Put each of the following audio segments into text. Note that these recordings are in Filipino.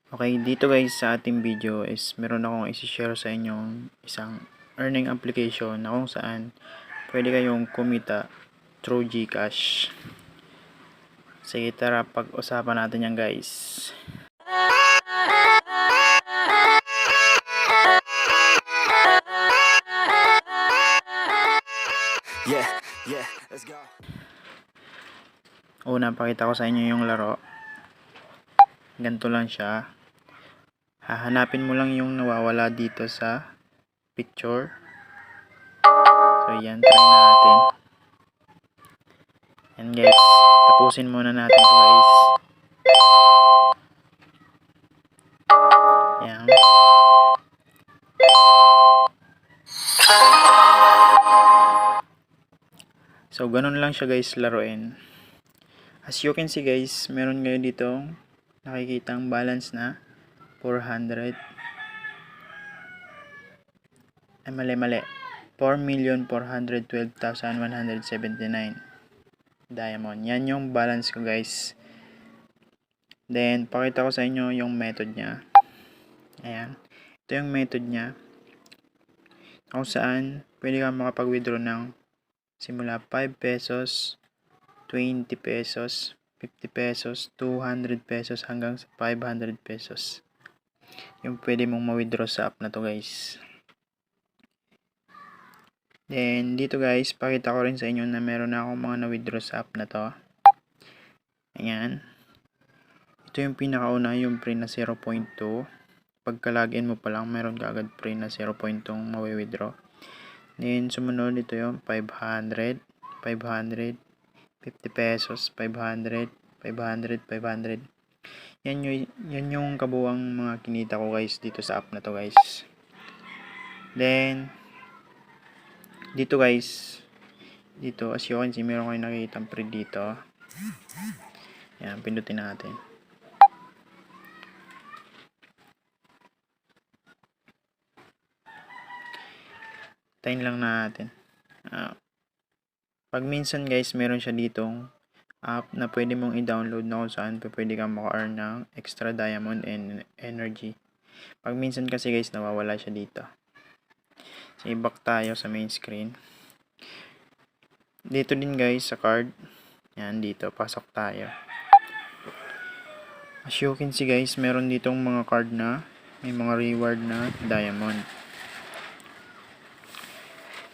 Okay, dito guys sa ating video is meron akong isi-share sa inyong isang earning application na kung saan pwede kayong kumita through GCash. Sige, tara pag-usapan natin yan guys. Let's go. Una, pakita ko sa inyo yung laro. Ganito lang siya. Hahanapin mo lang yung nawawala dito sa picture. So yan, try natin. Yan guys, tapusin muna natin to guys. Yan. So ganun lang siya guys laruin. As you can see guys, meron kayo dito nakikitang balance na 400. Ay mali. 4,412,179 diamond. Yan yung balance ko guys. Then pakita ko sa inyo yung method niya. Ayan. Ito yung method niya. Kung saan pwede kang makapag-withdraw ng simula 5 pesos, 20 pesos, 50 pesos, 200 pesos hanggang sa 500 pesos. Yung pwede mong ma-withdraw sa app na to guys. Then dito guys, pakita ko rin sa inyo na meron na akong mga na-withdraw sa app na to. Ayan. Ito yung pinakauna, yung free na 0.2. Pagka-login mo pa lang, meron ka agad free na 0.2 mawi-withdraw. Then sumunod ito yung 500, 500, 50 pesos, 500, 500, 500. Yan yung kabuuang mga kinita ko guys dito sa app na to guys. Then dito guys, dito as you can see, meron kayo nakikita free dito. Yan, pindutin natin. Tayin lang natin. Pag minsan guys, meron siya ditong app na pwede mong i-download na kung saan pwede kang maka-earn ng extra diamond and energy. Pag minsan kasi guys, nawawala siya dito. So, i-back tayo sa main screen. Dito din guys, sa card. Yan, dito. Pasok tayo. As you can see guys, meron ditong mga card na may mga reward na diamond.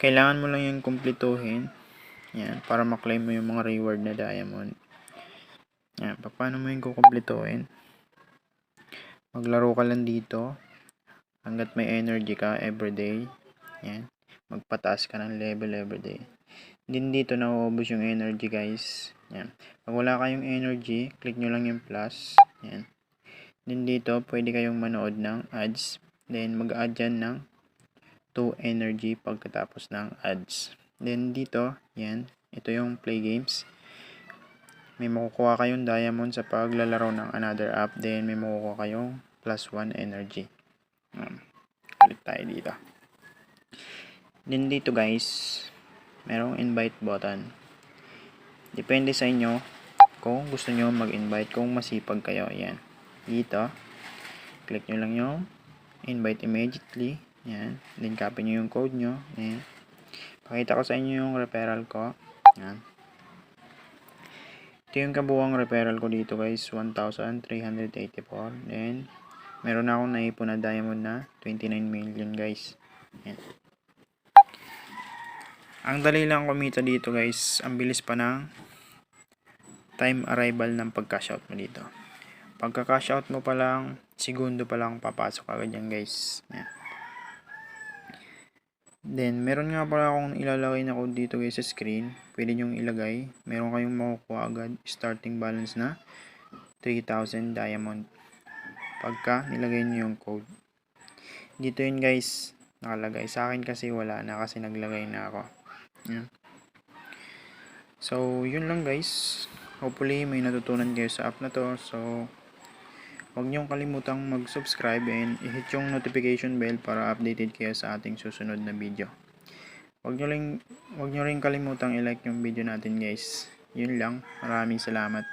Kailangan mo lang yung kumpletuhin. Yan, para maklaim mo yung mga reward na diamond. Yan, paano mo yung kukumpletuhin? Maglaro ka lang dito hanggat may energy ka everyday. Yan, magpataas ka ng level everyday. Din dito nauubos yung energy guys. Yan, pag wala kayong energy, click nyo lang yung plus. Yan, din dito pwede kayong manood ng ads. Then mag-add dyan ng 2 energy pagkatapos ng ads. Then dito, yan, ito yung play games. May makukuha kayong diamond sa paglalaro ng another app. Then may makukuha kayong plus 1 energy. Ulit tayo dito. Then dito guys, merong invite button. Depende sa inyo kung gusto nyo mag-invite, kung masipag kayo. Yan, dito, click nyo lang yung invite immediately. Yan, then copy nyo yung code nyo. Yan, pakita ko sa inyo yung referral ko. Yan, ito yung kabuuang referral ko dito guys, 1,384. Then meron na akong naipon na diamond na 29 million guys. Yan, ang dali lang kumita dito guys. Ang bilis pa ng time arrival ng pag-cash out mo dito. Pagka-cash out mo pa lang, segundo pa lang papasok agad yan guys. Yan. Then meron nga pala akong ilalagay na code dito guys sa screen. Pwede nyong ilagay. Meron kayong makukuha agad starting balance na 3,000 diamond pagka nilagay nyo yung code. Dito yun guys nakalagay. Sa akin kasi wala na kasi naglagay na ako. Yan. So yun lang guys. Hopefully may natutunan kayo sa app na to. So huwag niyong kalimutang mag-subscribe and i-hit yung notification bell para updated kayo sa ating susunod na video. Huwag niyo rin kalimutang i-like yung video natin guys. Yun lang. Maraming salamat.